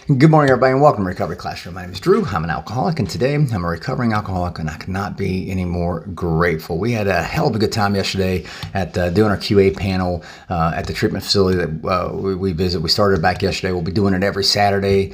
Good morning, everybody, and welcome to Recovery Classroom. My name is Drew. I'm an alcoholic, and today I'm a recovering alcoholic, and I could not be any more grateful. We had a hell of a good time yesterday at doing our QA panel at the treatment facility that we visit. We started back yesterday. We'll be doing it every Saturday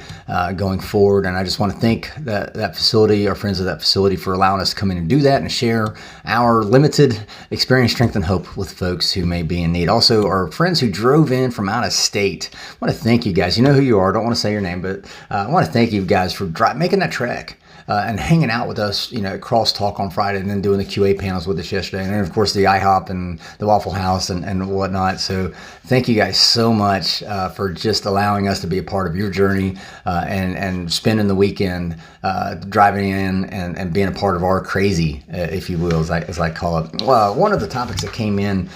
going forward, and I just want to thank that facility, our friends at that facility, for allowing us to come in and do that and share our limited experience, strength, and hope with folks who may be in need. Also, our friends who drove in from out of state. I want to thank you guys. You know who you are. I don't want to say your name, but I want to thank you guys for making that trek and hanging out with us, at Crosstalk on Friday, and then doing the QA panels with us yesterday, and then of course the IHOP and the Waffle House and whatnot. So thank you guys so much for just allowing us to be a part of your journey and spending the weekend driving in and being a part of our crazy, if you will, as I call it. Well, one of the topics that came in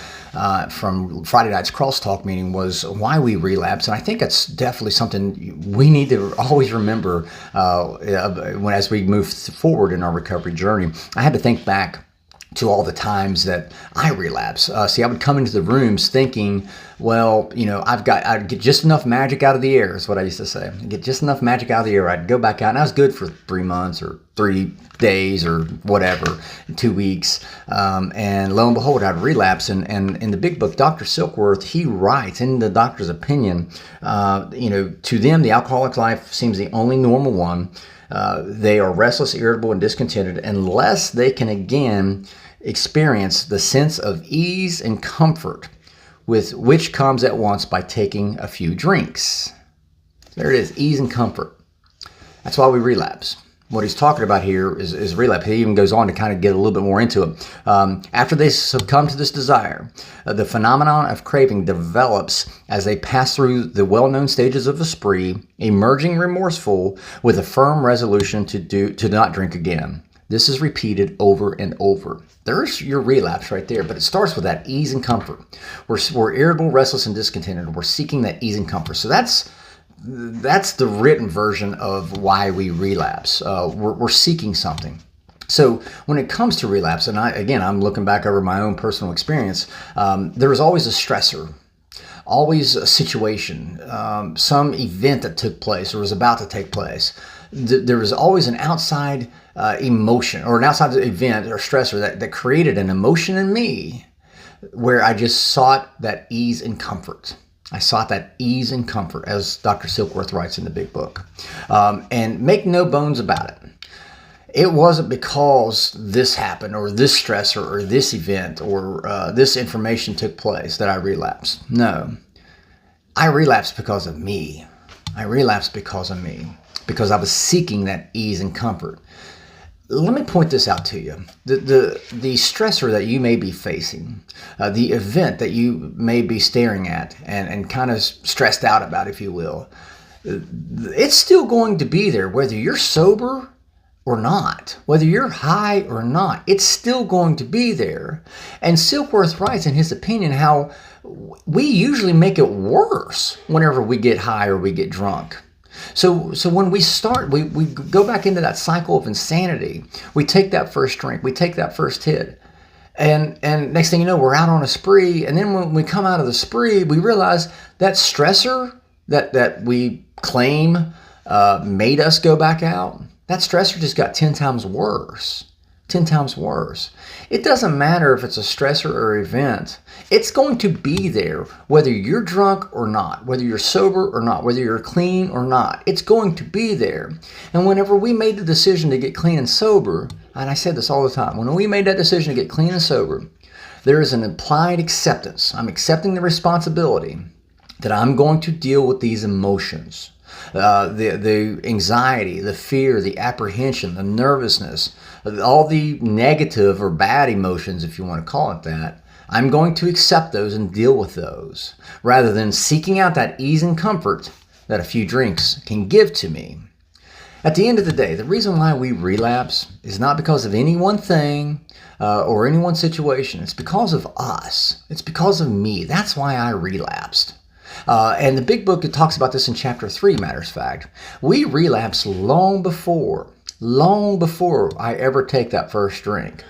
from Friday night's Crosstalk meeting was why we relapse, and I think that's definitely something we need to always remember as we move forward in our recovery journey. I had to think back to all the times that I relapse. See, I would come into the rooms thinking, well, I'd get just enough magic out of the air, is what I used to say. I'd get just enough magic out of the air. I'd go back out, and I was good for 3 months or 3 days or whatever, 2 weeks. And lo and behold, I'd relapse. And in the big book, Dr. Silkworth, he writes, in the doctor's opinion, to them, the alcoholic's life seems the only normal one. They are restless, irritable, and discontented unless they can again experience the sense of ease and comfort with which comes at once by taking a few drinks. There it is, ease and comfort. That's why we relapse. What he's talking about here is relapse. He even goes on to kind of get a little bit more into it. After they succumb to this desire, the phenomenon of craving develops as they pass through the well-known stages of a spree, emerging remorseful with a firm resolution to not drink again. This is repeated over and over. There's your relapse right there, but it starts with that ease and comfort. We're irritable, restless, and discontented. We're seeking that ease and comfort. So that's the written version of why we relapse. We're seeking something. So when it comes to relapse, and I'm looking back over my own personal experience, there was always a stressor, always a situation, some event that took place or was about to take place. There was always an outside emotion or an outside event or stressor that created an emotion in me where I just sought that ease and comfort. I sought that ease and comfort, as Dr. Silkworth writes in the big book. And make no bones about it. It wasn't because this happened or this stressor or this event or this information took place that I relapsed. No. I relapsed because of me. I relapsed because of me. Because I was seeking that ease and comfort. Let me point this out to you. The stressor that you may be facing, the event that you may be staring at and kind of stressed out about, if you will, it's still going to be there whether you're sober or not, whether you're high or not. It's still going to be there. And Silkworth writes in his opinion how we usually make it worse whenever we get high or we get drunk. So when we start, we go back into that cycle of insanity. We take that first drink, we take that first hit, and next thing you know, we're out on a spree. And then when we come out of the spree, we realize that stressor that we claim made us go back out, that stressor just got 10 times worse. 10 times worse. It doesn't matter if it's a stressor or event. It's going to be there whether you're drunk or not, whether you're sober or not, whether you're clean or not. It's going to be there. And whenever we made the decision to get clean and sober, and I said this all the time, when we made that decision to get clean and sober, there is an implied acceptance. I'm accepting the responsibility that I'm going to deal with these emotions. The anxiety, the fear, the apprehension, the nervousness, all the negative or bad emotions, if you want to call it that, I'm going to accept those and deal with those rather than seeking out that ease and comfort that a few drinks can give to me. At the end of the day, the reason why we relapse is not because of any one thing or any one situation. It's because of us. It's because of me. That's why I relapsed. And the big book, it talks about this in chapter 3, matters of fact. We relapse long before I ever take that first drink.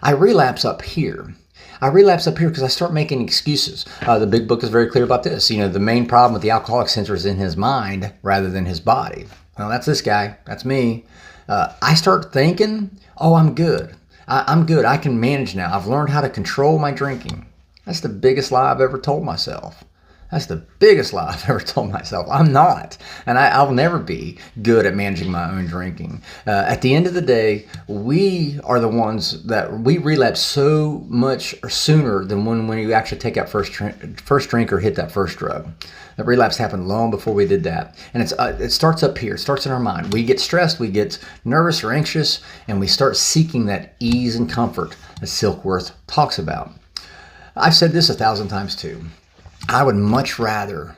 I relapse up here. I relapse up here because I start making excuses. The big book is very clear about this. The main problem with the alcoholic center is in his mind rather than his body. Well, that's this guy. That's me. I start thinking, oh, I'm good. I'm good. I can manage now. I've learned how to control my drinking. That's the biggest lie I've ever told myself. That's the biggest lie I've ever told myself. I'm not. And I'll never be good at managing my own drinking. At the end of the day, we are the ones that we relapse so much sooner than when you actually take that first drink or hit that first drug. That relapse happened long before we did that. And it starts up here. It starts in our mind. We get stressed, we get nervous or anxious, and we start seeking that ease and comfort that Silkworth talks about. I've said this 1,000 times too. I would much rather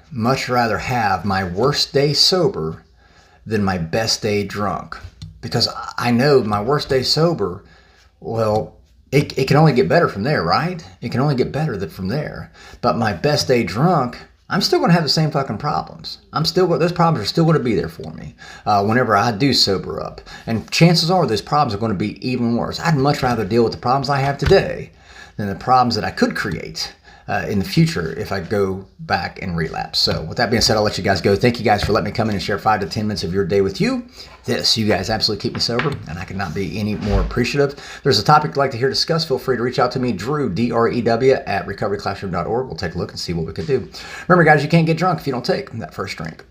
have my worst day sober than my best day drunk. Because I know my worst day sober, well, it can only get better from there, right? It can only get better from there. But my best day drunk, I'm still going to have the same fucking problems. Those problems are still going to be there for me whenever I do sober up. And chances are those problems are going to be even worse. I'd much rather deal with the problems I have today than the problems that I could create in the future if I go back and relapse. So with that being said, I'll let you guys go. Thank you guys for letting me come in and share 5 to 10 minutes of your day with you. You guys absolutely keep me sober, and I could not be any more appreciative. If there's a topic you'd like to hear discussed, feel free to reach out to me, Drew, D-R-E-W, at recoveryclassroom.org. We'll take a look and see what we could do. Remember, guys, you can't get drunk if you don't take that first drink.